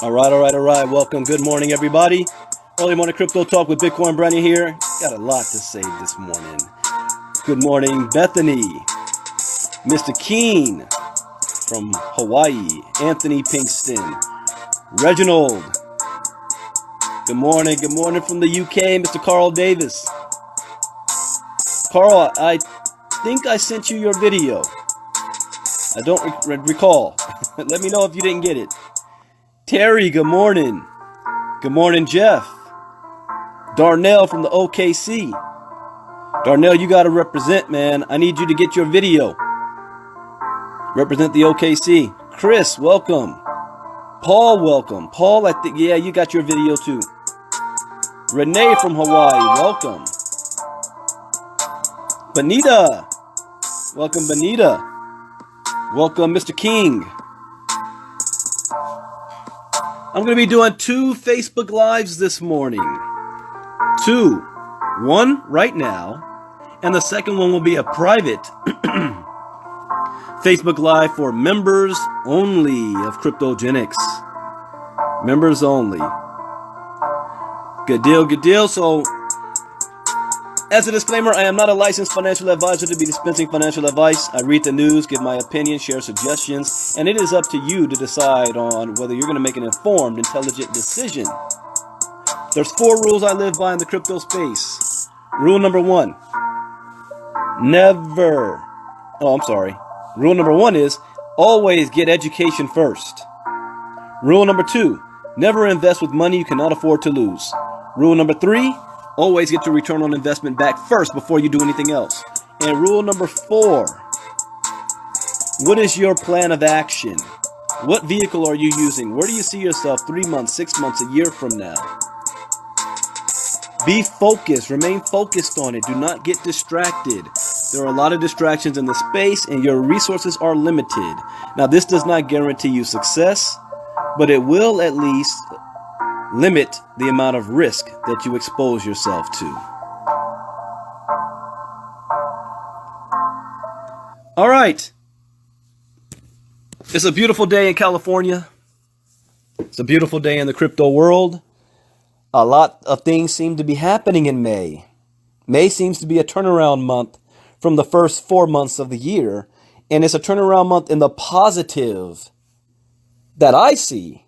All right. Welcome. Good morning, everybody. Early morning crypto talk with Bitcoin Brandon here. Got a lot to say this morning. Good morning, Bethany, Mr. Keen from Hawaii, Anthony Pinkston, Reginald. Good morning. Good morning from the UK, Mr. Carl Davis. Carl, I think I sent you your video. I don't recall. Let me know if you didn't get it. Terry, good morning. Good morning, Jeff. Darnell from the OKC. Darnell, you got to represent, man. I need you to get your video. Represent the OKC. Chris, welcome. Paul, welcome. Paul, I think, yeah, you got your video too. Renee from Hawaii, welcome. Benita. Welcome, Benita. Welcome, Mr. King. I'm going to be doing 2 Facebook Lives this morning. 2. One right now, and the second one will be a private Facebook Live for members only of Cryptogenics. Members only. Good deal, good deal. So, as a disclaimer, I am not a licensed financial advisor to be dispensing financial advice. I read the news, give my opinion, share suggestions, and it is up to you to decide on whether you're going to make an informed, intelligent decision. There's 4 rules I live by in the crypto space. Rule number 1. Rule number 1 is always get education first. Rule number 2. Never invest with money you cannot afford to lose. Rule number 3. Always get your return on investment back first before you do anything else. And rule number 4. What is your plan of action? What vehicle are you using? Where do you see yourself 3 months, 6 months, a year from now? Be focused. Remain focused on it. Do not get distracted. There are a lot of distractions in the space and your resources are limited. Now, this does not guarantee you success, but it will at least limit the amount of risk that you expose yourself to. All right. It's a beautiful day in California. It's a beautiful day in the crypto world. A lot of things seem to be happening in May. May seems to be a turnaround month from the first 4 months of the year. And it's a turnaround month in the positive that I see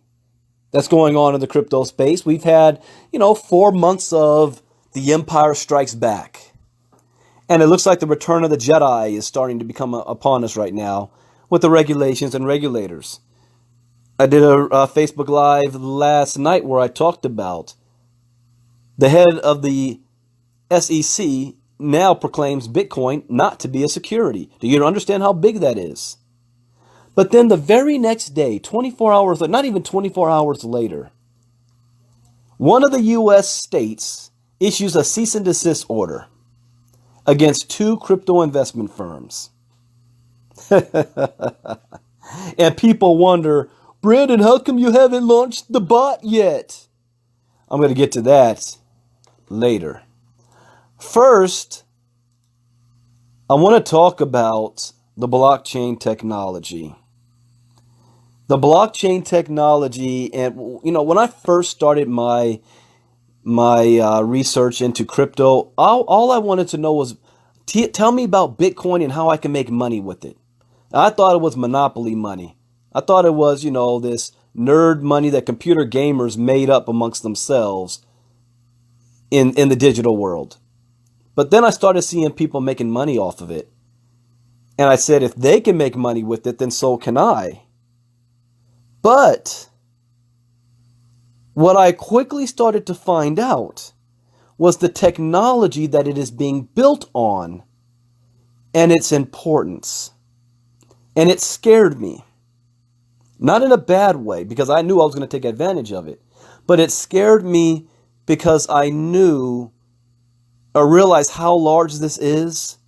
that's going on in the crypto space. We've had, 4 months of the Empire Strikes Back. And it looks like the return of the Jedi is starting to become upon us right now with the regulations and regulators. I did a Facebook Live last night where I talked about the head of the SEC now proclaims Bitcoin not to be a security. Do you understand how big that is? But then the very next day, 24 hours, not even 24 hours later, one of the U.S. states issues a cease and desist order against 2 crypto investment firms. And people wonder, Brandon, how come you haven't launched the bot yet? I'm going to get to that later. First, I want to talk about the blockchain technology. The blockchain technology, and when I first started my research into crypto, all I wanted to know was, tell me about Bitcoin and how I can make money with it. I thought it was monopoly money. I thought it was, this nerd money that computer gamers made up amongst themselves in the digital world. But then I started seeing people making money off of it. And I said, if they can make money with it, then so can I. But what I quickly started to find out was the technology that it is being built on and its importance. And it scared me. Not in a bad way, because I knew I was going to take advantage of it. But it scared me because I knew or realized how large this is,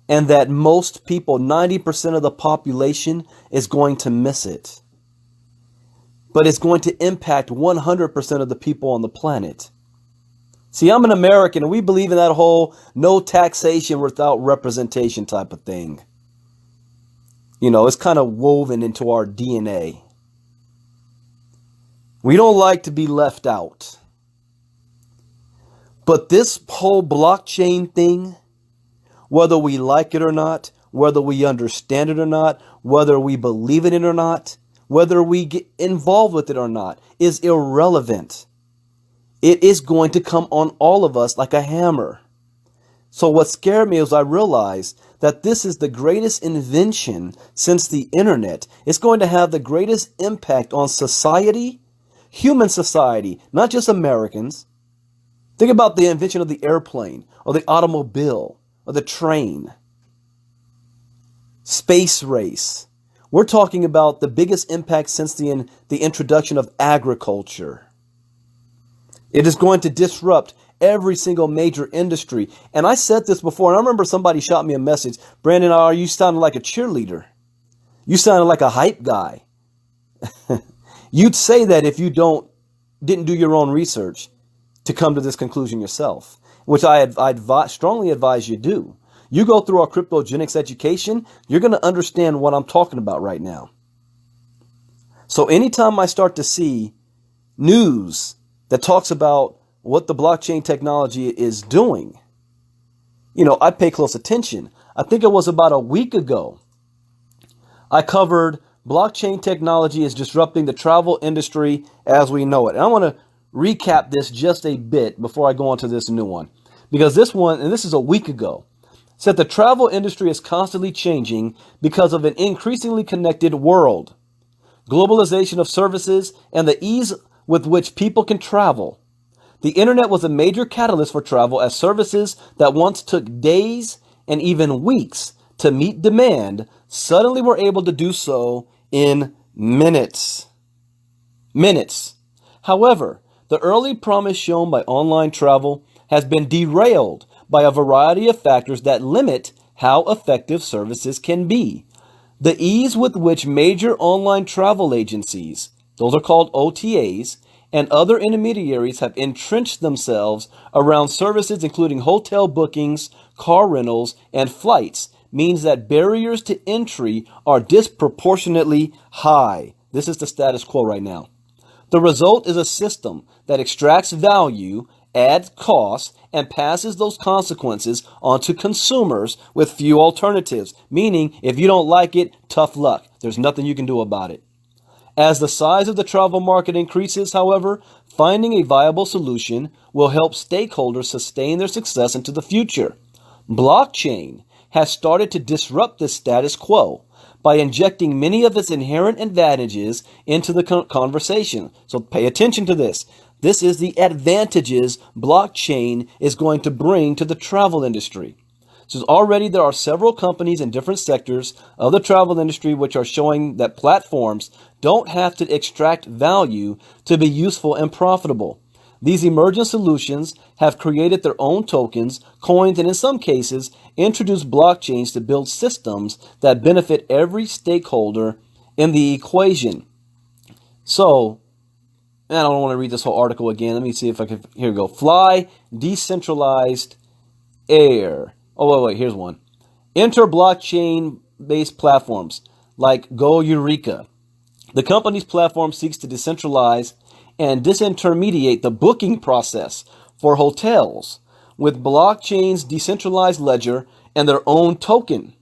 and that most people, 90% of the population, is going to miss it. But it's going to impact 100% of the people on the planet. See, I'm an American, and we believe in that whole no taxation without representation type of thing. It's kind of woven into our DNA. We don't like to be left out. But this whole blockchain thing, whether we like it or not, whether we understand it or not, whether we believe in it or not, whether we get involved with it or not, is irrelevant. It is going to come on all of us like a hammer. So what scared me is I realized that this is the greatest invention since the internet. It's going to have the greatest impact on society, human society, not just Americans. Think about the invention of the airplane or the automobile or the train. Space race. We're talking about the biggest impact since the introduction of agriculture. It is going to disrupt every single major industry. And I said this before, and I remember somebody shot me a message. Brandon, are you sounding like a cheerleader? You sounded like a hype guy. You'd say that if you didn't do your own research to come to this conclusion yourself, which I strongly advise you do. You go through our cryptogenics education, you're going to understand what I'm talking about right now. So anytime I start to see news that talks about what the blockchain technology is doing, I pay close attention. I think it was about a week ago, I covered blockchain technology is disrupting the travel industry as we know it. And I want to recap this just a bit before I go on to this new one. Because this one, and this is a week ago, said the travel industry is constantly changing because of an increasingly connected world, globalization of services, and the ease with which people can travel. The internet was a major catalyst for travel as services that once took days and even weeks to meet demand suddenly were able to do so in minutes. However, the early promise shown by online travel has been derailed by a variety of factors that limit how effective services can be. The ease with which major online travel agencies, those are called OTAs, and other intermediaries have entrenched themselves around services including hotel bookings, car rentals, and flights means that barriers to entry are disproportionately high. This is the status quo right now. The result is a system that extracts value, adds costs, and passes those consequences onto consumers with few alternatives, meaning if you don't like it, tough luck. There's nothing you can do about it. As the size of the travel market increases, however, finding a viable solution will help stakeholders sustain their success into the future. Blockchain has started to disrupt this status quo by injecting many of its inherent advantages into the conversation. So pay attention to this. This is the advantages blockchain is going to bring to the travel industry. So already there are several companies in different sectors of the travel industry which are showing that platforms don't have to extract value to be useful and profitable. These emergent solutions have created their own tokens, coins, and in some cases, introduced blockchains to build systems that benefit every stakeholder in the equation. So, I don't want to read this whole article again. Let me see if I can. Here we go. Fly decentralized air. Oh, wait, here's one. Enter blockchain-based platforms like Go Eureka. The company's platform seeks to decentralize and disintermediate the booking process for hotels with blockchain's decentralized ledger and their own token.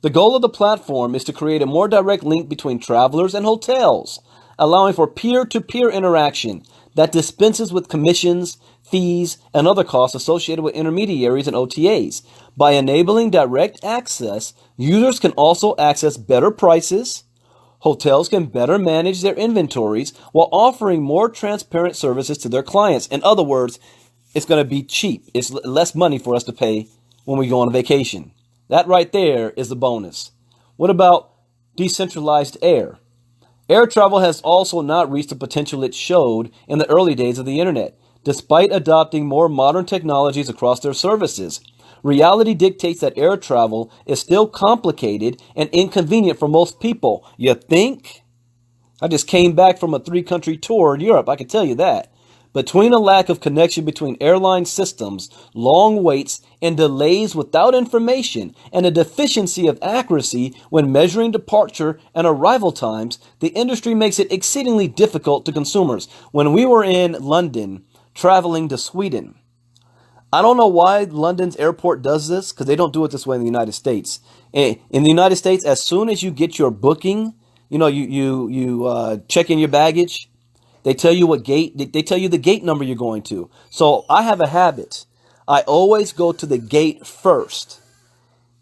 The goal of the platform is to create a more direct link between travelers and hotels, allowing for peer-to-peer interaction that dispenses with commissions, fees, and other costs associated with intermediaries and OTAs. By enabling direct access, users can also access better prices. Hotels can better manage their inventories while offering more transparent services to their clients. In other words, it's going to be cheap. It's less money for us to pay when we go on vacation. That right there is the bonus. What about decentralized air? Air travel has also not reached the potential it showed in the early days of the internet, despite adopting more modern technologies across their services. Reality dictates that air travel is still complicated and inconvenient for most people. You think? I just came back from a 3-country tour in Europe, I can tell you that. Between a lack of connection between airline systems, long waits, and delays without information, and a deficiency of accuracy when measuring departure and arrival times, the industry makes it exceedingly difficult to consumers. When we were in London traveling to Sweden, I don't know why London's airport does this, because they don't do it this way in the United States. In the United States, as soon as you get your booking, you check in your baggage, they tell you what gate, they tell you the gate number you're going to. So I have a habit. I always go to the gate first,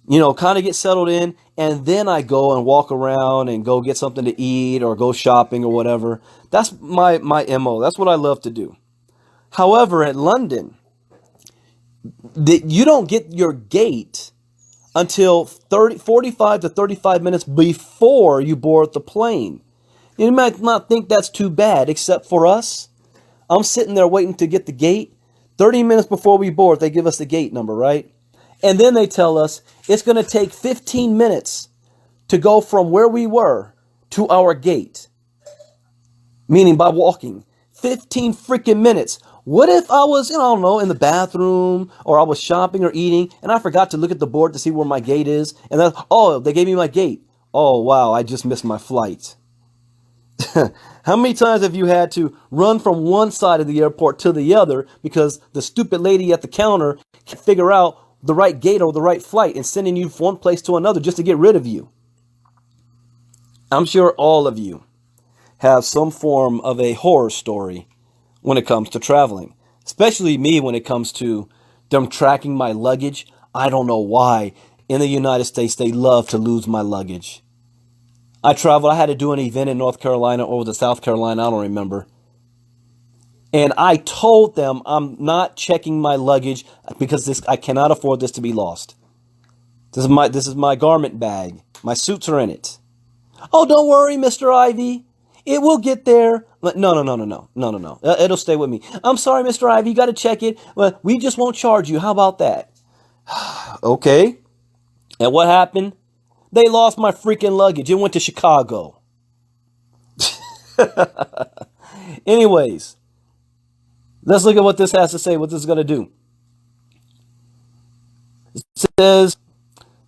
kind of get settled in, and then I go and walk around and go get something to eat or go shopping or whatever. That's my MO. That's what I love to do. However, at London, you don't get your gate until 45 to 35 minutes before you board the plane. You might not think that's too bad, except for us. I'm sitting there waiting to get the gate. 30 minutes before we board, they give us the gate number, right? And then they tell us it's going to take 15 minutes to go from where we were to our gate. Meaning by walking. 15 freaking minutes. What if I was, I don't know, in the bathroom or I was shopping or eating and I forgot to look at the board to see where my gate is? And then, they gave me my gate. Oh, wow, I just missed my flight. How many times have you had to run from one side of the airport to the other because the stupid lady at the counter can't figure out the right gate or the right flight and sending you from one place to another just to get rid of you? I'm sure all of you have some form of a horror story when it comes to traveling, especially me when it comes to them tracking my luggage. I don't know why. In the United States, they love to lose my luggage. I had to do an event in North Carolina or the South Carolina, I don't remember. And I told them I'm not checking my luggage because I cannot afford this to be lost. This is my garment bag. My suits are in it. Oh, don't worry, Mr. Ivey. It will get there. No. It'll stay with me. I'm sorry, Mr. Ivey, you got to check it. Well, we just won't charge you. How about that? Okay. And what happened? They lost my freaking luggage. It went to Chicago. Anyways, let's look at what this has to say, what this is going to do. It says,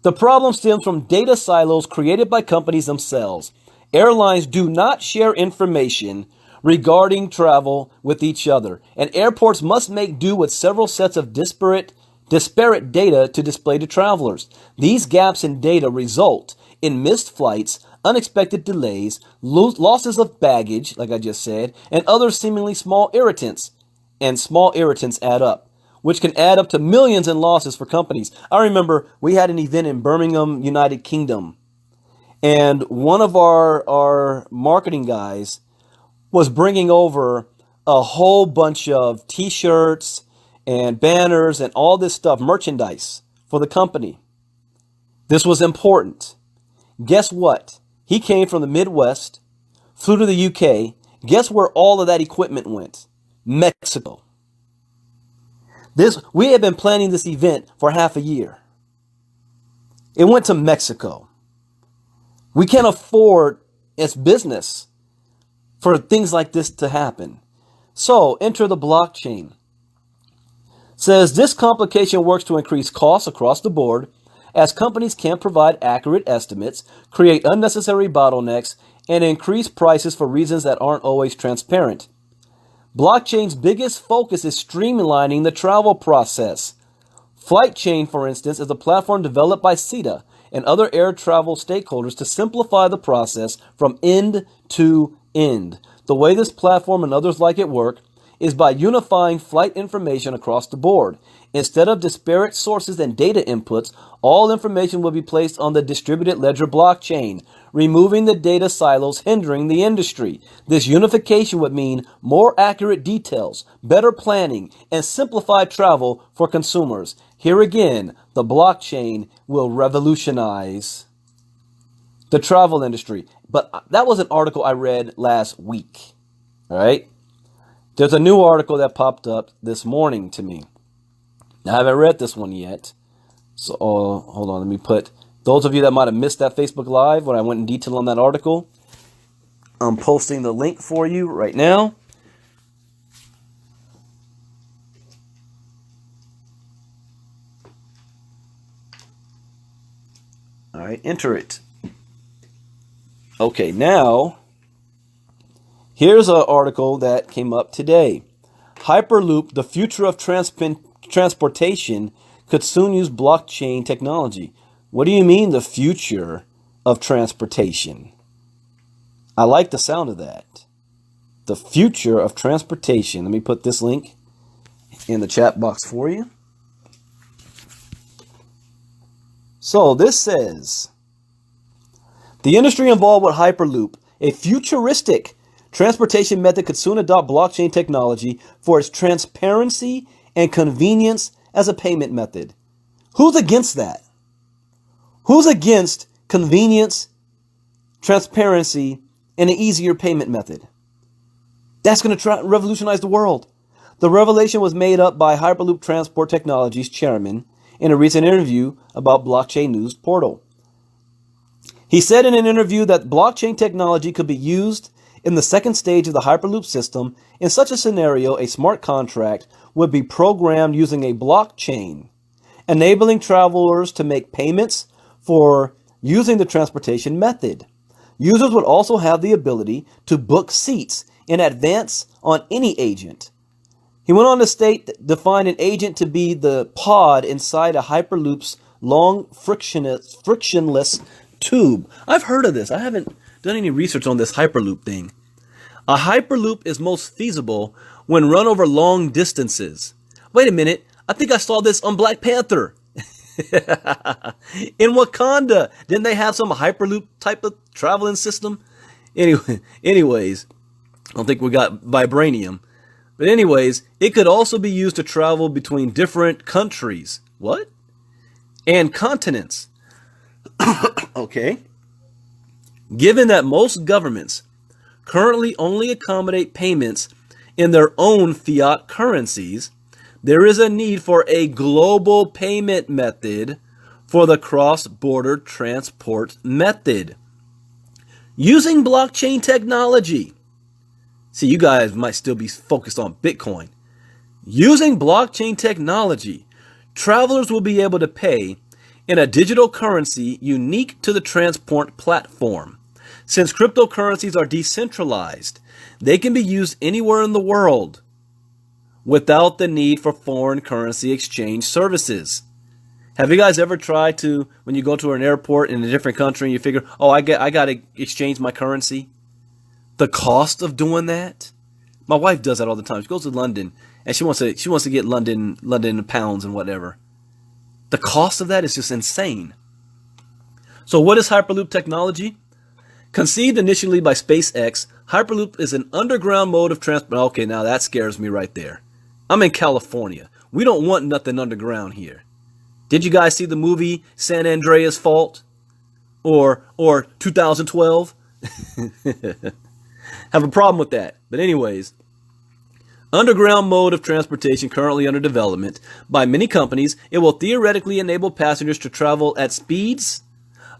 the problem stems from data silos created by companies themselves. Airlines do not share information regarding travel with each other, and airports must make do with several sets of disparate data to display to travelers. These gaps in data result in missed flights, unexpected delays, losses of baggage, like I just said, and other seemingly small irritants. And small irritants add up, which can add up to millions in losses for companies. I remember we had an event in Birmingham, United Kingdom, and one of our marketing guys was bringing over a whole bunch of t-shirts and banners and all this stuff, merchandise for the company. This was important. Guess what? He came from the Midwest, flew to the UK. Guess where all of that equipment went? Mexico. We had been planning this event for half a year. It went to Mexico. We can't afford, as business, for things like this to happen. So enter the blockchain. Says this complication works to increase costs across the board as companies can't provide accurate estimates, create unnecessary bottlenecks, and increase prices for reasons that aren't always transparent. Blockchain's biggest focus is streamlining the travel process. FlightChain, for instance, is a platform developed by CETA and other air travel stakeholders to simplify the process from end to end. The way this platform and others like it work is by unifying flight information across the board. Instead of disparate sources and data inputs, all information will be placed on the distributed ledger blockchain, removing the data silos hindering the industry. This unification would mean more accurate details, better planning, and simplified travel for consumers. Here again, the blockchain will revolutionize the travel industry. But that was an article I read last week. All right? There's a new article that popped up this morning to me. Now, I haven't read this one yet. So, hold on. Let me put... Those of you that might have missed that Facebook Live when I went in detail on that article, I'm posting the link for you right now. All right, enter it. Okay, now here's an article that came up today. Hyperloop, the future of transportation, could soon use blockchain technology. What do you mean, the future of transportation? I like the sound of that. The future of transportation. Let me put this link in the chat box for you. So this says, the industry involved with Hyperloop, a futuristic transportation method, could soon adopt blockchain technology for its transparency and convenience as a payment method. Who's against that? Who's against convenience, transparency, and an easier payment method? That's going to revolutionize the world. The revelation was made up by Hyperloop Transport Technologies chairman in a recent interview about Blockchain News Portal. He said in an interview that blockchain technology could be used in the second stage of the Hyperloop system. In such a scenario, a smart contract would be programmed using a blockchain, enabling travelers to make payments for using the transportation method. Users would also have the ability to book seats in advance on any agent. He went on to state that define an agent to be the pod inside a Hyperloop's long frictionless tube. I've heard of this. I haven't done any research on this Hyperloop thing. A Hyperloop is most feasible when run over long distances. Wait a minute. I think I saw this on Black Panther. In Wakanda, didn't they have some Hyperloop type of traveling system? Anyways, I don't think we got vibranium. But anyways, it could also be used to travel between different countries. What? And continents. Okay. Given that most governments currently only accommodate payments in their own fiat currencies, there is a need for a global payment method for the cross-border transport method. Using blockchain technology. See, you guys might still be focused on Bitcoin. Using blockchain technology, travelers will be able to pay in a digital currency unique to the transport platform. Since cryptocurrencies are decentralized, they can be used anywhere in the world without the need for foreign currency exchange services. Have you guys ever tried to, when you go to an airport in a different country and you figure, oh, I got to exchange my currency? The cost of doing that? My wife does that all the time. She goes to London and she wants to get London pounds and whatever. The cost of that is just insane. So what is Hyperloop technology? Conceived initially by SpaceX, Hyperloop is an underground mode of transport. Okay, now that scares me right there. I'm in California. We don't want nothing underground here. Did you guys see the movie San Andreas Fault? Or 2012? Have a problem with that. But anyways, underground mode of transportation currently under development by many companies, it will theoretically enable passengers to travel at speeds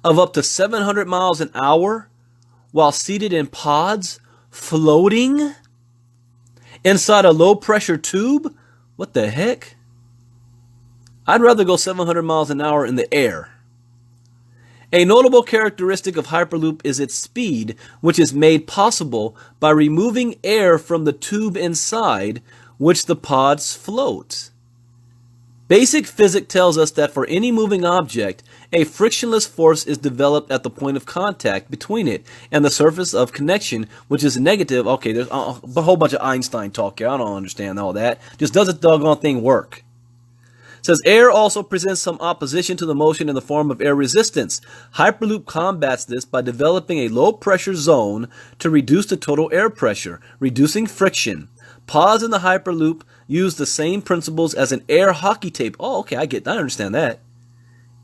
of up to 700 miles an hour while seated in pods floating inside a low-pressure tube? What the heck? I'd rather go 700 miles an hour in the air. A notable characteristic of Hyperloop is its speed, which is made possible by removing air from the tube inside which the pods float. Basic physics tells us that for any moving object, a frictionless force is developed at the point of contact between it and the surface of connection, which is negative. Okay, there's a whole bunch of Einstein talk here. I don't understand all that. Just does the doggone thing work? It says air also presents some opposition to the motion in the form of air resistance. Hyperloop combats this by developing a low pressure zone to reduce the total air pressure, reducing friction. Pods in the Hyperloop use the same principles as an air hockey table. Oh, okay, I understand that.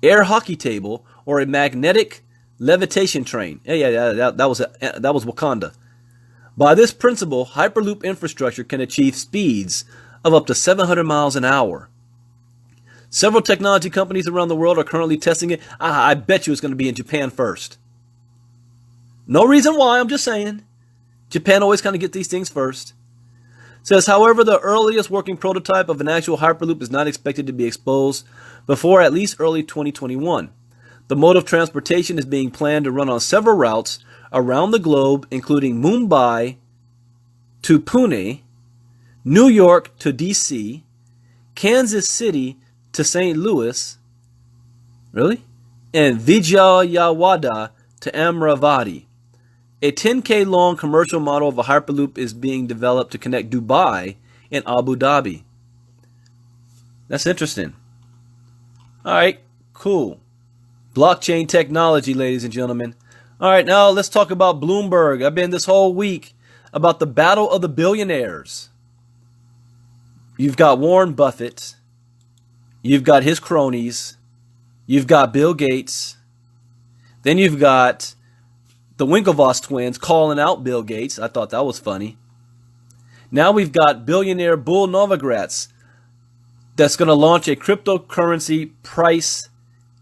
Air hockey table or a magnetic levitation train. Yeah, that was Wakanda. By this principle, Hyperloop infrastructure can achieve speeds of up to 700 miles an hour. Several technology companies around the world are currently testing it. I bet you it's going to be in Japan first. No reason why, I'm just saying. Japan always kind of get these things first. It says, however, the earliest working prototype of an actual Hyperloop is not expected to be exposed before at least early 2021. The mode of transportation is being planned to run on several routes around the globe, including Mumbai to Pune, New York to DC, Kansas City to St. Louis, really? And Vijayawada to Amravati. A 10K long commercial model of a Hyperloop is being developed to connect Dubai and Abu Dhabi. That's interesting. All right, cool. Blockchain technology, ladies and gentlemen. All right, now let's talk about Bloomberg. I've been this whole week about the battle of the billionaires. You've got Warren Buffett. You've got his cronies. You've got Bill Gates. Then you've got the Winklevoss twins calling out Bill Gates. I thought that was funny. Now we've got billionaire Bull Novogratz that's going to launch a cryptocurrency price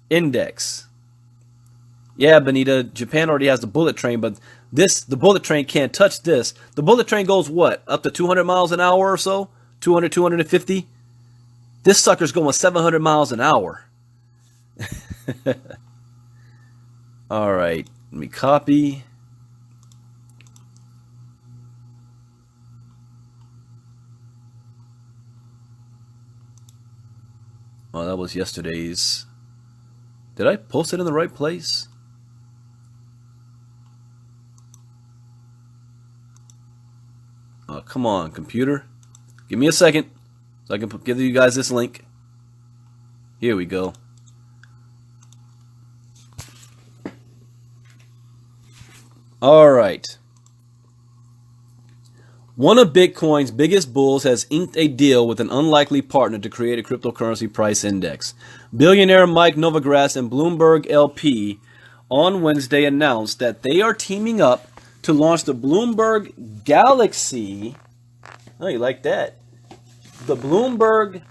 index. Yeah, Benita, Japan already has the bullet train, but the bullet train can't touch this. The bullet train goes what? Up to 200 miles an hour or so? 200, 250? This sucker's going 700 miles an hour. All right, let me copy. Oh, that was yesterday's. Did I post it in the right place? Oh, come on, computer. Give me a second so I can give you guys this link. Here we go. All right. One of Bitcoin's biggest bulls has inked a deal with an unlikely partner to create a cryptocurrency price index. Billionaire Mike Novogratz and Bloomberg LP on Wednesday announced that they are teaming up to launch the Bloomberg Galaxy. Oh, you like that? The Bloomberg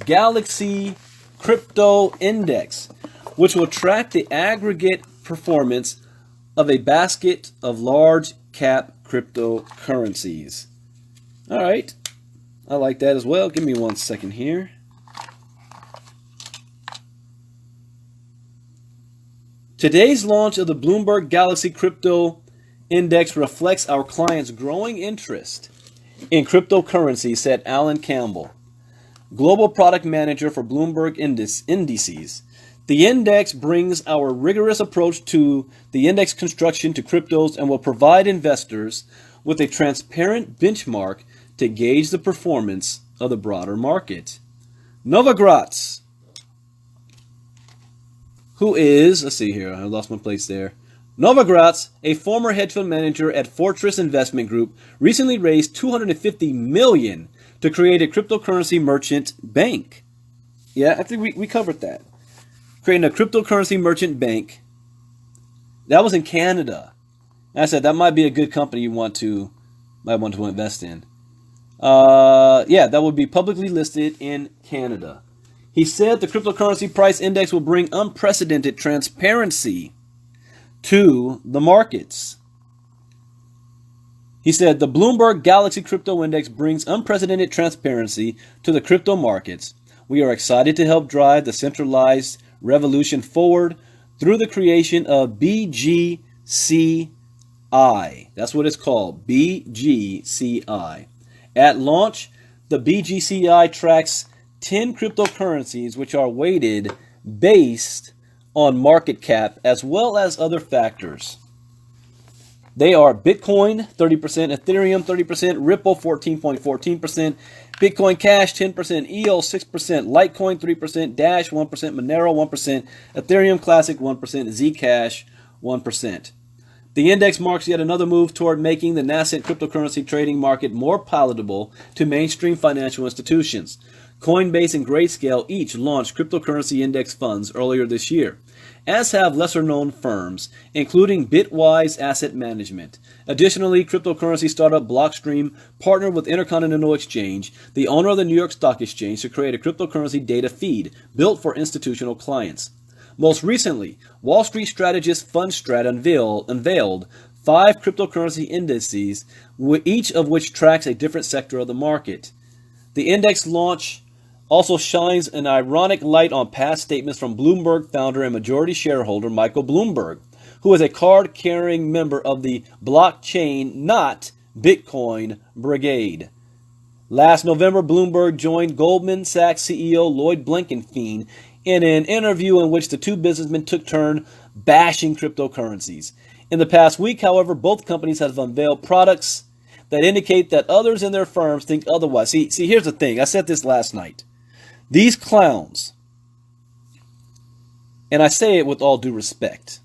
Galaxy Crypto Index, which will track the aggregate performance of a basket of large cap cryptocurrencies. All right, I like that as well. Give me 1 second here. Today's launch of the Bloomberg Galaxy Crypto Index reflects our clients' growing interest in cryptocurrency, said Alan Campbell, Global Product Manager for Bloomberg Indices. The index brings our rigorous approach to the index construction to cryptos and will provide investors with a transparent benchmark to gauge the performance of the broader market. Novogratz, who is, let's see here, I lost my place there. Novogratz, a former hedge fund manager at Fortress Investment Group, recently raised $250 million to create a cryptocurrency merchant bank. Yeah, I think we covered that. Creating a cryptocurrency merchant bank. That was in Canada. And I said that might be a good company you might want to invest in. Yeah, that would be publicly listed in Canada. He said the cryptocurrency price index will bring unprecedented transparency to the markets. He said the Bloomberg Galaxy Crypto Index brings unprecedented transparency to the crypto markets. We are excited to help drive the centralized revolution forward through the creation of BGCI. That's what it's called, BGCI. At launch, the BGCI tracks 10 cryptocurrencies which are weighted based on market cap as well as other factors. They are Bitcoin 30%, Ethereum 30%, Ripple 14.14%, Bitcoin Cash 10%, EOS 6%, Litecoin 3%, Dash 1%, Monero 1%, Ethereum Classic 1%, Zcash 1%. The index marks yet another move toward making the nascent cryptocurrency trading market more palatable to mainstream financial institutions. Coinbase and Grayscale each launched cryptocurrency index funds earlier this year, as have lesser-known firms, including Bitwise Asset Management. Additionally, cryptocurrency startup Blockstream partnered with Intercontinental Exchange, the owner of the New York Stock Exchange, to create a cryptocurrency data feed built for institutional clients. Most recently, Wall Street strategist Fundstrat unveiled 5 cryptocurrency indices, each of which tracks a different sector of the market. The index launch also shines an ironic light on past statements from Bloomberg founder and majority shareholder Michael Bloomberg, who is a card-carrying member of the blockchain, not Bitcoin brigade. Last November, Bloomberg joined Goldman Sachs CEO Lloyd Blankenfein in an interview in which the two businessmen took turn bashing cryptocurrencies. In the past week, however, both companies have unveiled products that indicate that others in their firms think otherwise. See, here's the thing. I said this last night. These clowns, and I say it with all due respect,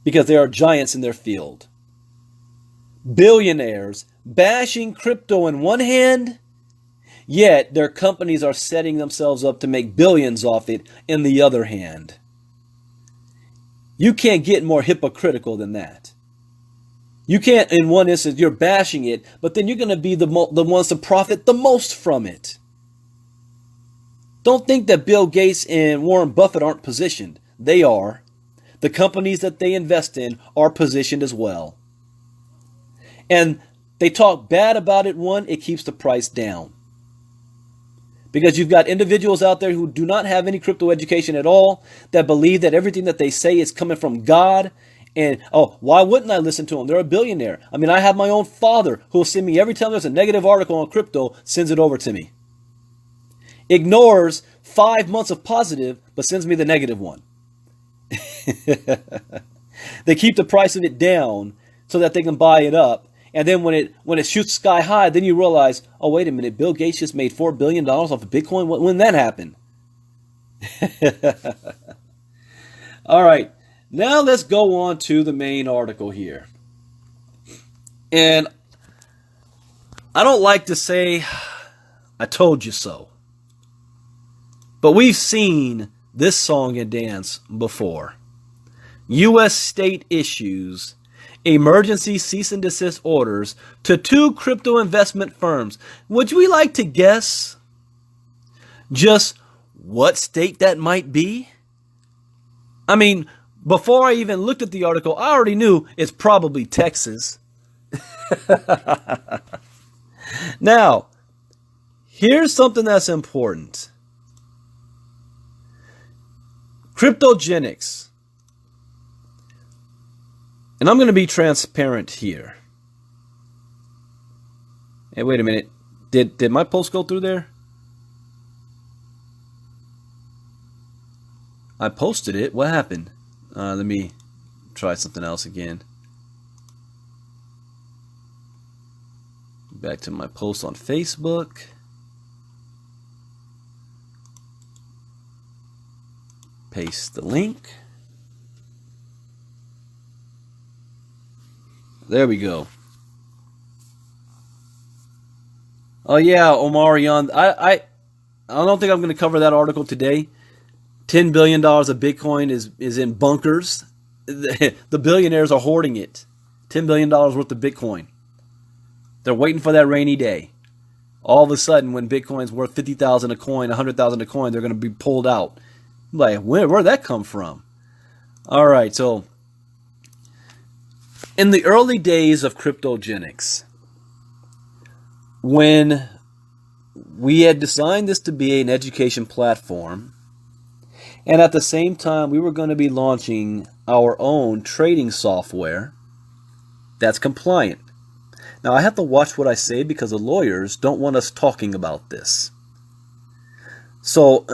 because they are giants in their field, billionaires bashing crypto in one hand, yet their companies are setting themselves up to make billions off it in the other hand. You can't get more hypocritical than that. You can't, in one instance, you're bashing it, but then you're going to be the ones to profit the most from it. Don't think that Bill Gates and Warren Buffett aren't positioned. They are. The companies that they invest in are positioned as well. And they talk bad about it. One, it keeps the price down. Because you've got individuals out there who do not have any crypto education at all, that believe that everything that they say is coming from God. And, oh, why wouldn't I listen to them? They're a billionaire. I mean, I have my own father who will send me every time there's a negative article on crypto, sends it over to me. Ignores 5 months of positive, but sends me the negative one. They keep the price of it down so that they can buy it up. And then when it shoots sky high, then you realize, oh, wait a minute, Bill Gates just made $4 billion off of Bitcoin? When that happened? All right, now let's go on to the main article here. And I don't like to say, I told you so. But we've seen this song and dance before. U.S. state issues emergency cease and desist orders to 2 crypto investment firms. Would we like to guess just what state that might be? I mean, before I even looked at the article, I already knew it's probably Texas. Now, here's something that's important. Cryptogenics. And I'm going to be transparent here. Hey, wait a minute. Did my post go through there? I posted it. What happened? Let me try something else again. Back to my post on Facebook. Paste the link. There we go. Oh yeah, Omarion. I don't think I'm going to cover that article today. $10 billion of Bitcoin is in bunkers. The billionaires are hoarding it. $10 billion worth of Bitcoin. They're waiting for that rainy day. All of a sudden, when Bitcoin's worth 50,000 a coin, 100,000 a coin, they're going to be pulled out. I'm like, where'd that come from? All right, so in the early days of cryptogenics, when we had designed this to be an education platform, and at the same time we were going to be launching our own trading software that's compliant. Now I have to watch what I say because the lawyers don't want us talking about this. So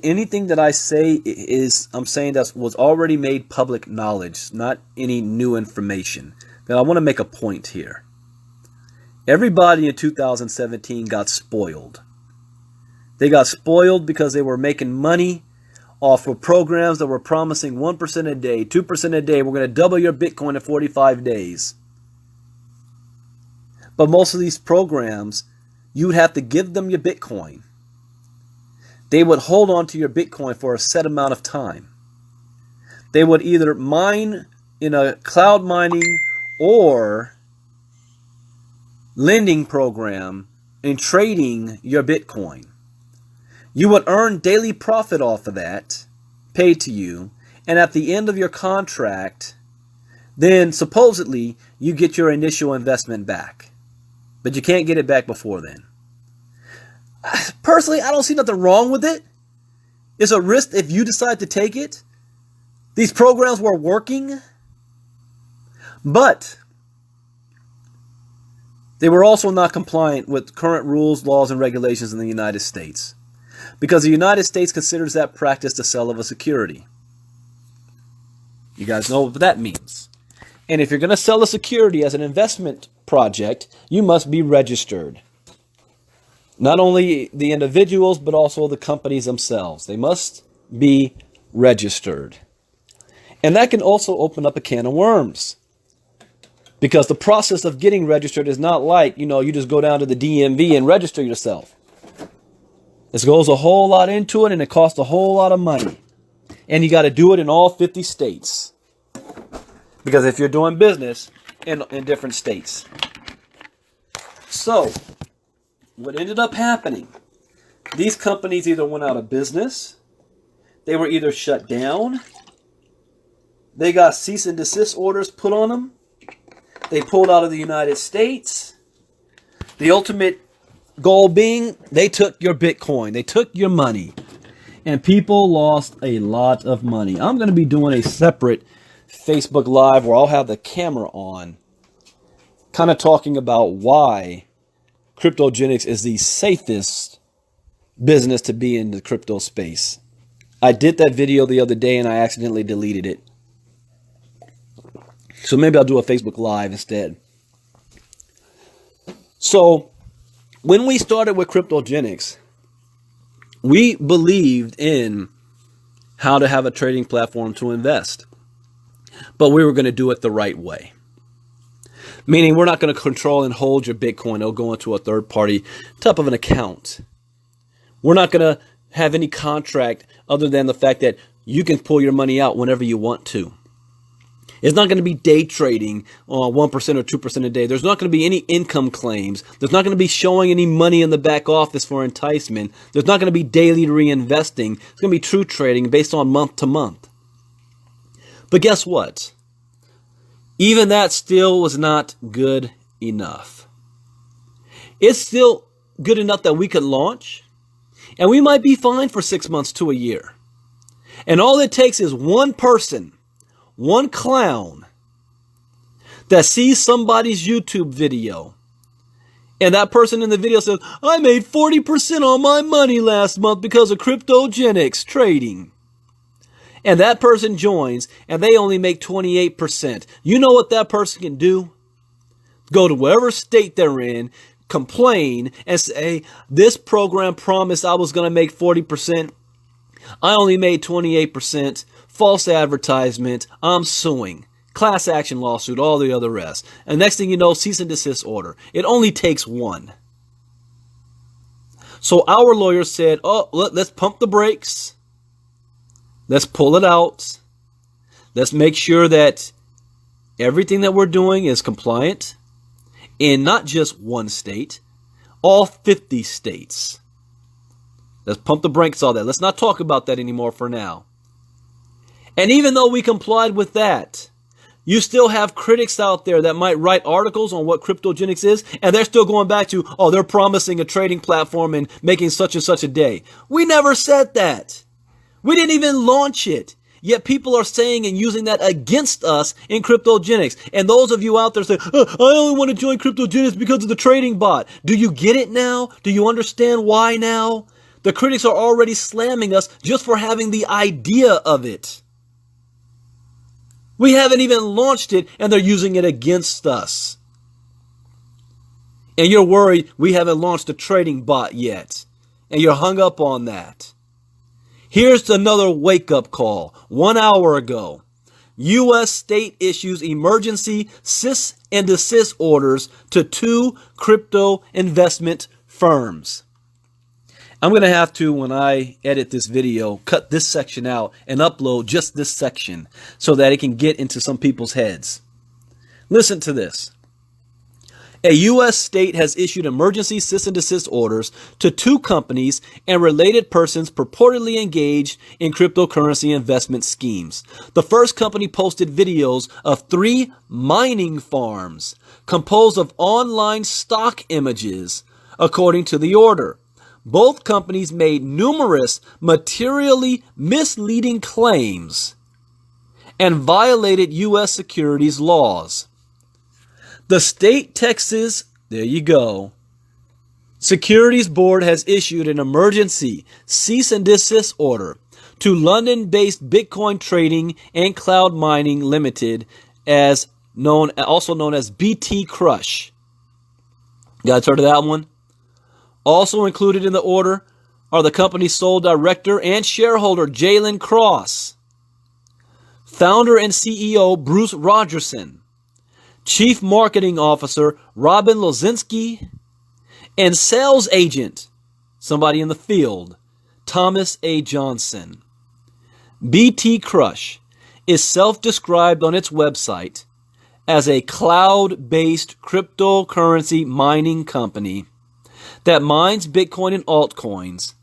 anything that I say is, I'm saying that was already made public knowledge, not any new information. Now I want to make a point here. Everybody in 2017 got spoiled. They got spoiled because they were making money off of programs that were promising 1% a day, 2% a day. We're going to double your Bitcoin in 45 days. But most of these programs, you'd have to give them your Bitcoin. They would hold on to your Bitcoin for a set amount of time. They would either mine in a cloud mining or lending program and trading your Bitcoin. You would earn daily profit off of that, paid to you, and at the end of your contract, then supposedly you get your initial investment back. But you can't get it back before then. Personally, I don't see nothing wrong with it. It's a risk if you decide to take it. These programs were working, but they were also not compliant with current rules, laws, and regulations in the United States, because the United States considers that practice the sale of a security. You guys know what that means. And if you're going to sell a security as an investment project, you must be registered. Not only the individuals, but also the companies themselves. They must be registered. And that can also open up a can of worms. Because the process of getting registered is not like, you just go down to the DMV and register yourself. This goes a whole lot into it, and it costs a whole lot of money. And you got to do it in all 50 states. Because if you're doing business in different states. So, what ended up happening, these companies either went out of business, they were either shut down, they got cease and desist orders put on them, they pulled out of the United States. The ultimate goal being, they took your Bitcoin, they took your money, and people lost a lot of money. I'm going to be doing a separate Facebook Live where I'll have the camera on, kind of talking about why cryptogenics is the safest business to be in the crypto space. I did that video the other day and I accidentally deleted it. So maybe I'll do a Facebook Live instead. So when we started with cryptogenics, we believed in how to have a trading platform to invest. But we were going to do it the right way. Meaning we're not going to control and hold your Bitcoin. It'll go into a third party type of an account. We're not going to have any contract other than the fact that you can pull your money out whenever you want to. It's not going to be day trading on 1% or 2% a day. There's not going to be any income claims. There's not going to be showing any money in the back office for enticement. There's not going to be daily reinvesting. It's going to be true trading based on month to month. But guess what? Even that still was not good enough. It's still good enough that we could launch, and we might be fine for 6 months to a year. And all it takes is one person, one clown, that sees somebody's YouTube video, and that person in the video says, I made 40% on my money last month because of cryptogenics trading. And that person joins, and they only make 28%. You know what that person can do? Go to whatever state they're in, complain, and say, this program promised I was going to make 40%. I only made 28%. False advertisement. I'm suing. Class action lawsuit, all the other rest. And next thing you know, cease and desist order. It only takes one. So our lawyer said, let's pump the brakes. Let's pull it out. Let's make sure that everything that we're doing is compliant in not just one state, all 50 states. Let's pump the brakes on that. Let's not talk about that anymore for now. And even though we complied with that, you still have critics out there that might write articles on what cryptogenics is, and they're still going back to, they're promising a trading platform and making such and such a day. We never said that. We didn't even launch it. Yet people are saying and using that against us in cryptogenics. And those of you out there say, I only want to join cryptogenics because of the trading bot. Do you get it now? Do you understand why now? The critics are already slamming us just for having the idea of it. We haven't even launched it and they're using it against us. And you're worried we haven't launched a trading bot yet. And you're hung up on that. Here's another wake-up call. 1 hour ago, U.S. state issues emergency cease and desist orders to 2 crypto investment firms. I'm going to have to, when I edit this video, cut this section out and upload just this section so that it can get into some people's heads. Listen to this. A U.S. state has issued emergency cease and desist orders to 2 companies and related persons purportedly engaged in cryptocurrency investment schemes. The first company posted videos of 3 mining farms composed of online stock images, according to the order. both companies made numerous materially misleading claims and violated U.S. securities laws. The state Texas, there you go, Securities Board has issued an emergency cease and desist order to London-based Bitcoin Trading and Cloud Mining Limited, also known as BT Crush. You guys heard of that one? Also included in the order are the company's sole director and shareholder Jalen Cross, founder and CEO Bruce Rogerson, chief marketing officer Robin Lozinski, and sales agent, somebody in the field, Thomas A. Johnson. BT Crush is self-described on its website as a cloud-based cryptocurrency mining company that mines Bitcoin and altcoins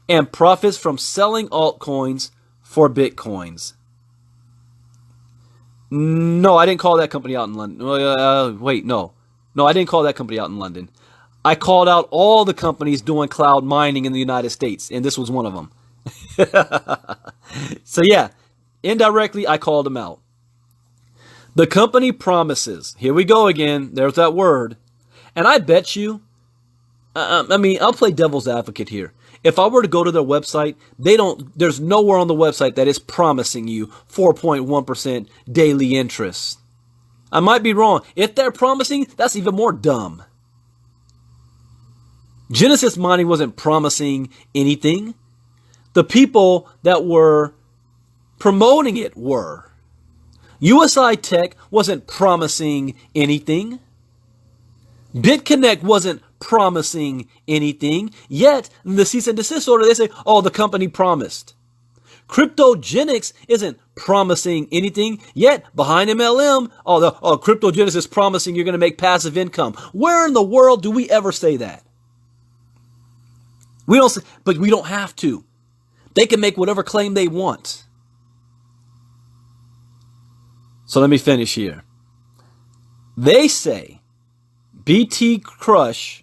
and profits from selling altcoins for Bitcoins. No, I didn't call that company out in London. No, I didn't call that company out in London. I called out all the companies doing cloud mining in the United States, and this was one of them. So yeah, indirectly, I called them out. The company promises, here we go again, there's that word, and I bet you, I'll play devil's advocate here. If I were to go to their website, there's nowhere on the website that is promising you 4.1% daily interest. I might be wrong. If they're promising, that's even more dumb. Genesis Mining wasn't promising anything. The people that were promoting it were. USI-Tech wasn't promising anything. BitConnect wasn't promising anything. Yet, in the cease and desist order, they say, oh, the company promised. Cryptogenics isn't promising anything. Yet, behind MLM, Cryptogenics is promising you're going to make passive income. Where in the world do we ever say that? We don't say, but we don't have to. They can make whatever claim they want. So let me finish here. They say BT Crush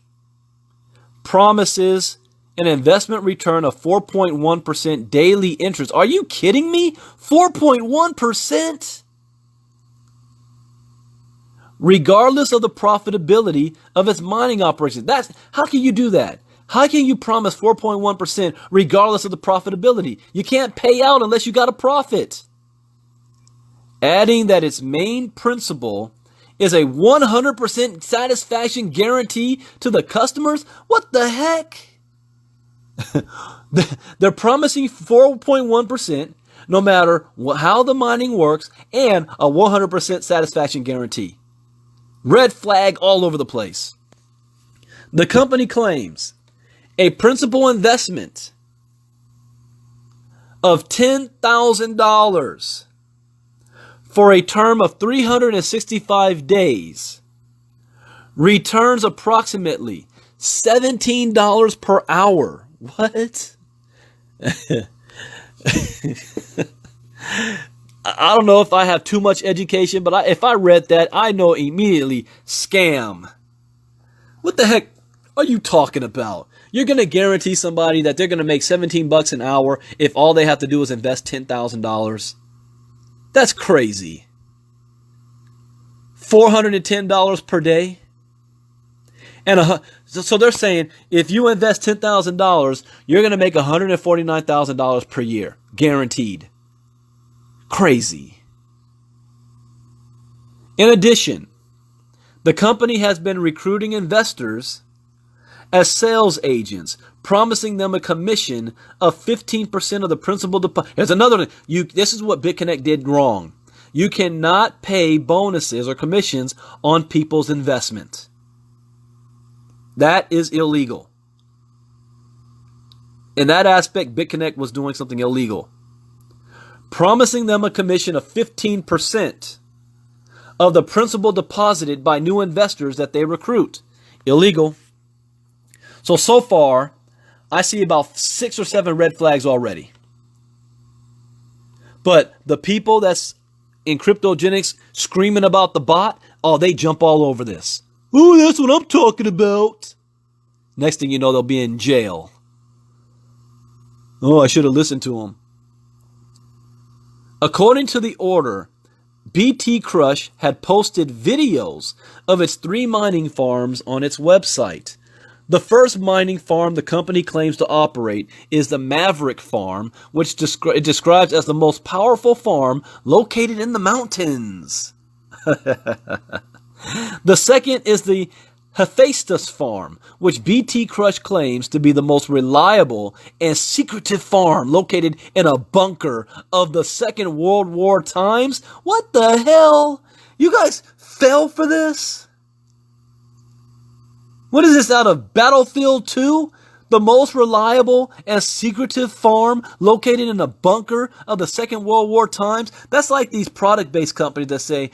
promises an investment return of 4.1% daily interest. Are you kidding me? 4.1%? Regardless of the profitability of its mining operations. How can you do that? How can you promise 4.1% regardless of the profitability? You can't pay out unless you got a profit. Adding that its main principle is a 100% satisfaction guarantee to the customers? What the heck? They're promising 4.1% no matter how the mining works and a 100% satisfaction guarantee. Red flag all over the place. The company claims a principal investment of $10,000 for a term of 365 days returns approximately $17 per hour. What? I don't know if I have too much education, but if I read that, I know immediately scam. What the heck are you talking about? You're going to guarantee somebody that they're going to make $17 an hour if all they have to do is invest $10,000? That's crazy. $410 per day? And so they're saying if you invest $10,000, you're going to make $149,000 per year, guaranteed. Crazy. In addition, the company has been recruiting investors as sales agents, promising them a commission of 15% of the principal deposit. Here's another one. This is what BitConnect did wrong. You cannot pay bonuses or commissions on people's investment. That is illegal. In that aspect, BitConnect was doing something illegal. Promising them a commission of 15% of the principal deposited by new investors that they recruit. Illegal. So far, I see about 6 or 7 red flags already. But the people that's in cryptogenics screaming about the bot, they jump all over this. Ooh, that's what I'm talking about. Next thing you know, they'll be in jail. Oh, I should have listened to him. According to the order, BT Crush had posted videos of its 3 mining farms on its website. The first mining farm the company claims to operate is the Maverick Farm, which it describes as the most powerful farm located in the mountains. The second is the Hephaestus Farm, which BT Crush claims to be the most reliable and secretive farm located in a bunker of the Second World War times. What the hell? You guys fell for this? What is this, out of Battlefield 2? The most reliable and secretive farm located in a bunker of the Second World War times? That's like these product-based companies that say,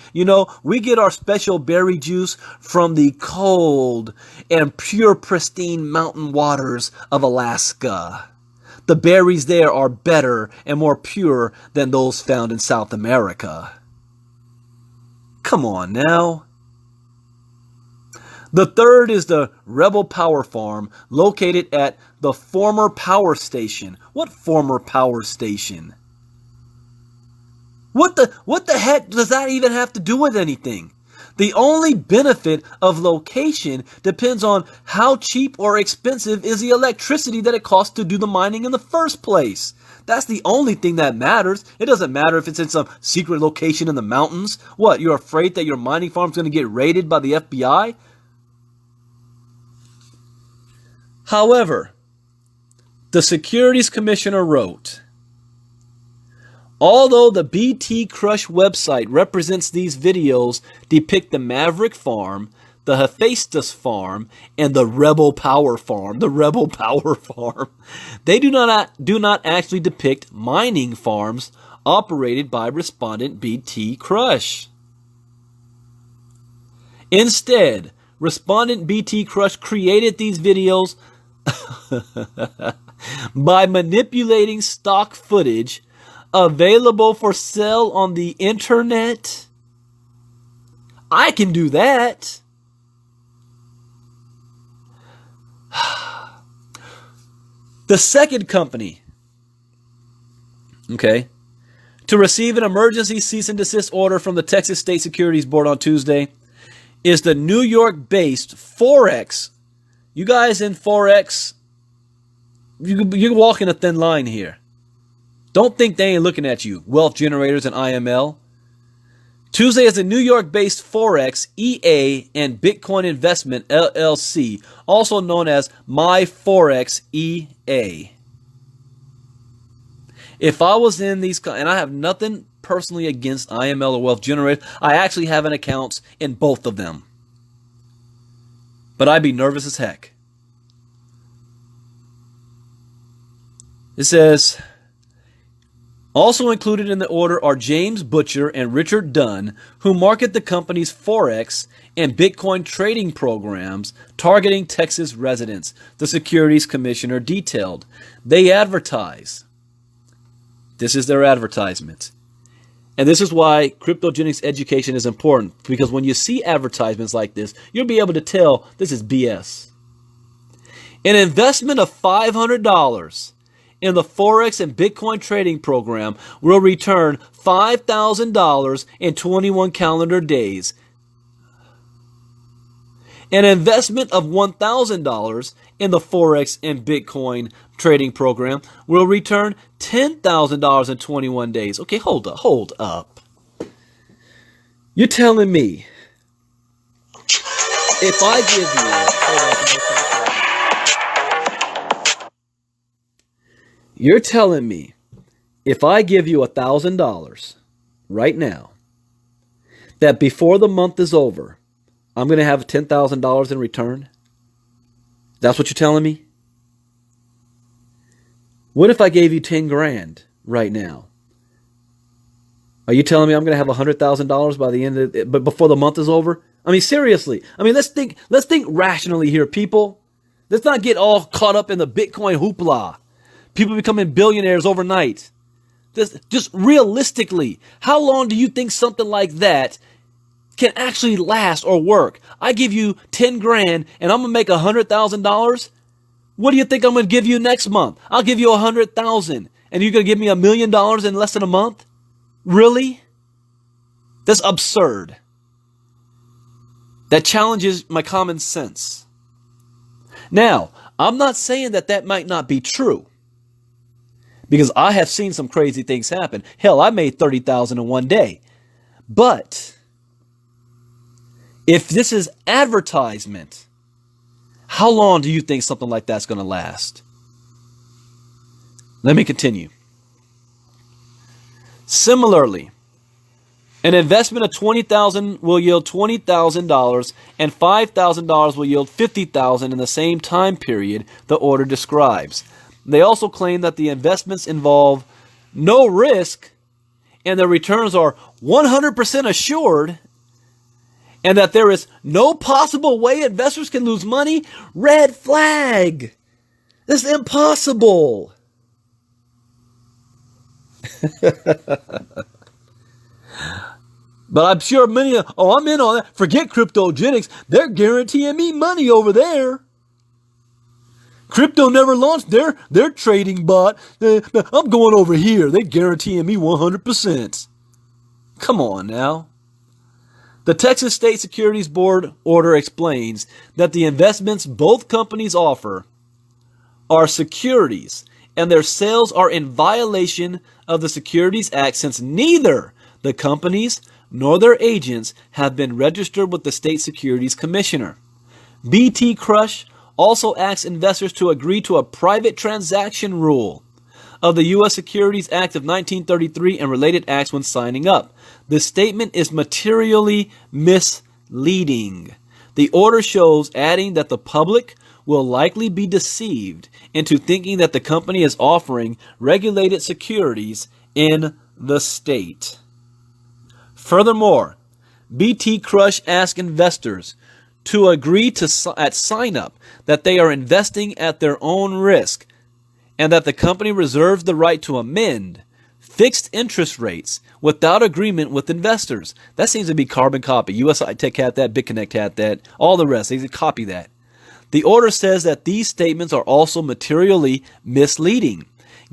we get our special berry juice from the cold and pure pristine mountain waters of Alaska. The berries there are better and more pure than those found in South America. Come on now. The third is the Rebel Power Farm, located at the former power station. What former power station? What the heck does that even have to do with anything? The only benefit of location depends on how cheap or expensive is the electricity that it costs to do the mining in the first place. That's the only thing that matters. It doesn't matter if it's in some secret location in the mountains. What, you're afraid that your mining farm's going to get raided by the FBI? However, the Securities Commissioner wrote, although the BT Crush website represents these videos depict the Maverick Farm, the Hephaestus Farm, and the Rebel Power Farm, they do not actually depict mining farms operated by respondent BT Crush. Instead, respondent BT Crush created these videos by manipulating stock footage available for sale on the internet. I can do that. The second company, to receive an emergency cease and desist order from the Texas State Securities Board on Tuesday is the New York-based Forex. You guys in Forex, you're walking a thin line here. Don't think they ain't looking at you, wealth generators and IML. Tuesday is the New York-based Forex, EA, and Bitcoin Investment, LLC, also known as MyForex, EA. If I was in these, and I have nothing personally against IML or wealth generators, I actually have an account in both of them. But I'd be nervous as heck. It says, also included in the order are James Butcher and Richard Dunn, who market the company's Forex and Bitcoin trading programs targeting Texas residents, the Securities Commissioner detailed. They advertise. This is their advertisement. And this is why cryptogenics education is important, because when you see advertisements like this, you'll be able to tell this is BS. An investment of $500 in the Forex and Bitcoin trading program will return $5,000 in 21 calendar days. An investment of $1,000 in the Forex and Bitcoin trading program will return $10,000 in 21 days. Okay, hold up. You're telling me if I give you, you're telling me if I give you $1,000 right now, that before the month is over, I'm going to have $10,000 in return? That's what you're telling me? What if I gave you 10 grand right now? Are you telling me I'm going to have $100,000 by the end of it, but before the month is over? I mean, seriously. I mean, let's think rationally here, people. Let's not get all caught up in the Bitcoin hoopla. People becoming billionaires overnight. Just realistically, how long do you think something like that can actually last or work? I give you 10 grand and I'm going to make $100,000? What do you think I'm going to give you next month? I'll give you 100,000 and you're going to give me $1 million in less than a month? Really? That's absurd. That challenges my common sense. Now, I'm not saying that that might not be true, because I have seen some crazy things happen. Hell, I made 30,000 in one day. But if this is advertisement, how long do you think something like that's going to last? Let me continue. Similarly, an investment of $20,000 will yield $20,000 and $5,000 will yield $50,000 in the same time period the order describes. They also claim that the investments involve no risk and the returns are 100% assured, and that there is no possible way investors can lose money. Red flag. This is impossible. But I'm sure many I'm in on that. Forget cryptogenics. They're guaranteeing me money over there. Crypto never launched their trading bot. I'm going over here. They're guaranteeing me 100%. Come on now. The Texas State Securities Board order explains that the investments both companies offer are securities, and their sales are in violation of the Securities Act, since neither the companies nor their agents have been registered with the State Securities Commissioner. BT Crush also asks investors to agree to a private transaction rule of the U.S. Securities Act of 1933 and related acts when signing up. The statement is materially misleading. The order shows, adding that the public will likely be deceived into thinking that the company is offering regulated securities in the state. Furthermore, BT Crush asks investors to agree at sign up that they are investing at their own risk, and that the company reserves the right to amend fixed interest rates without agreement with investors. That seems to be carbon copy. USI-Tech had that, BitConnect had that, all the rest. They copy that. The order says that these statements are also materially misleading,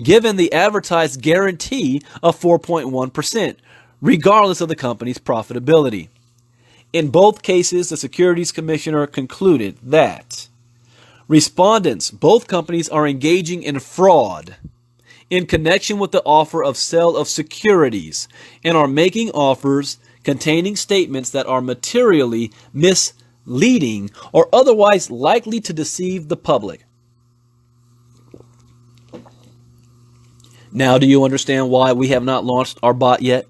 given the advertised guarantee of 4.1%, regardless of the company's profitability. In both cases, the Securities Commissioner concluded that respondents, both companies, are engaging in fraud in connection with the offer of sale of securities and are making offers containing statements that are materially misleading or otherwise likely to deceive the public. Now, do you understand why we have not launched our bot yet?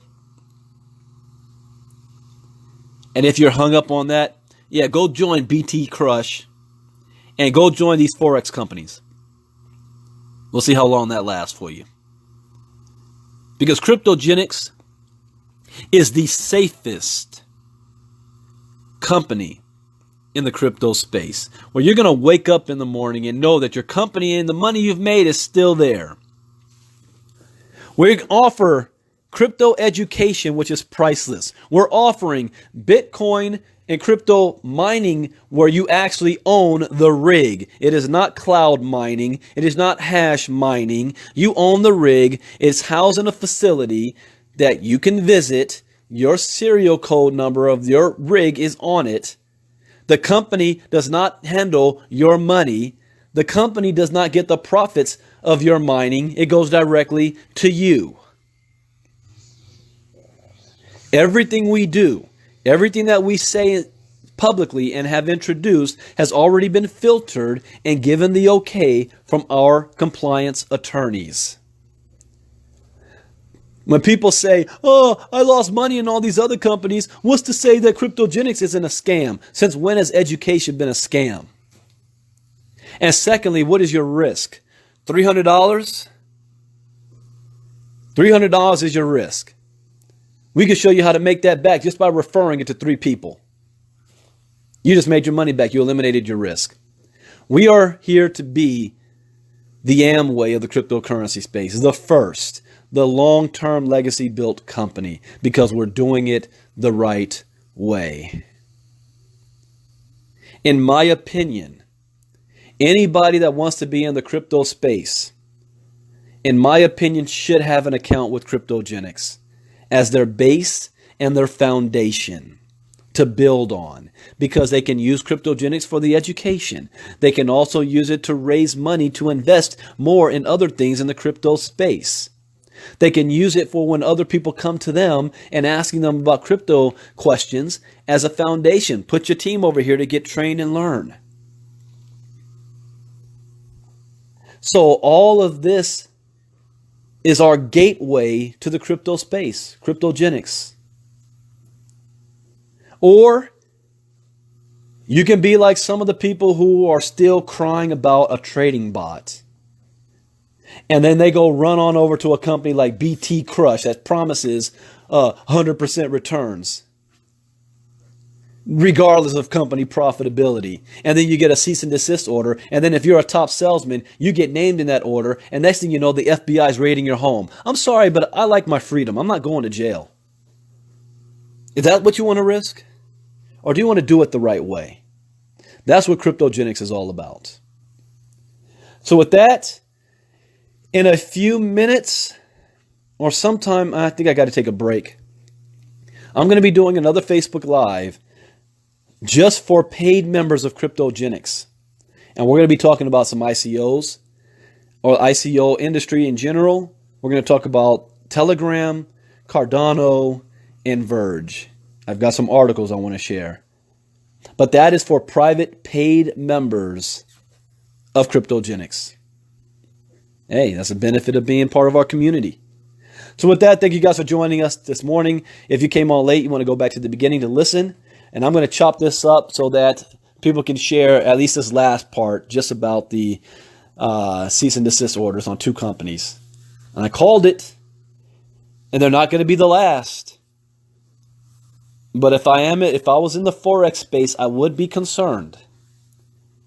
And if you're hung up on that, yeah, go join BT Crush and go join these Forex companies. We'll see how long that lasts for you. Because cryptogenics is the safest company in the crypto space, where you're going to wake up in the morning and know that your company and the money you've made is still there. We offer crypto education, which is priceless. We're offering Bitcoin and crypto mining where you actually own the rig. It is not cloud mining. It is not hash mining. You own the rig. It's housed in a facility that you can visit. Your serial code number of your rig is on it. The company does not handle your money. The company does not get the profits of your mining. It goes directly to you. Everything we do, everything that we say publicly and have introduced has already been filtered and given the okay from our compliance attorneys. When people say, oh, I lost money in all these other companies, what's to say that cryptogenics isn't a scam? Since when has education been a scam? And secondly, what is your risk? $300? $300 is your risk. We can show you how to make that back just by referring it to 3 people. You just made your money back. You eliminated your risk. We are here to be the Amway of the cryptocurrency space, the first, the long-term legacy built company, because we're doing it the right way. In my opinion, Anybody that wants to be in the crypto space, in my opinion, should have an account with Cryptogenics as their base and their foundation to build on, because they can use Cryptogenics for the education. They can also use it to raise money to invest more in other things in the crypto space. They can use it for when other people come to them and asking them about crypto questions as a foundation. Put your team over here to get trained and learn. So all of this is our gateway to the crypto space, Cryptogenics. Or you can be like some of the people who are still crying about a trading bot. And then they go run on over to a company like BT Crush that promises 100% returns, regardless of company profitability. And then you get a cease and desist order. And then if you're a top salesman, you get named in that order. And next thing you know, the FBI is raiding your home. I'm sorry, but I like my freedom. I'm not going to jail. Is that what you want to risk? Or do you want to do it the right way? That's what Cryptogenics is all about. So with that, in a few minutes or sometime, I think I got to take a break. I'm going to be doing another Facebook Live just for paid members of Cryptogenics. And we're going to be talking about some ICOs or ICO industry in general. We're going to talk about Telegram, Cardano, and Verge. I've got some articles I want to share. But that is for private paid members of Cryptogenics. Hey, that's a benefit of being part of our community. So with that, thank you guys for joining us this morning. If you came on late, you want to go back to the beginning to listen. And I'm going to chop this up so that people can share at least this last part just about the cease and desist orders on 2 companies. And I called it, and they're not going to be the last. But if I was in the Forex space, I would be concerned.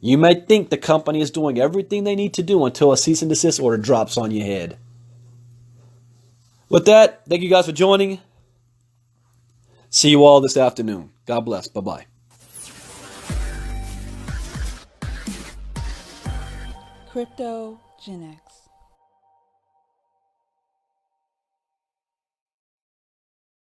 You might think the company is doing everything they need to do until a cease and desist order drops on your head. With that, thank you guys for joining. See you all this afternoon. God bless. Bye-bye. Cryptogenics.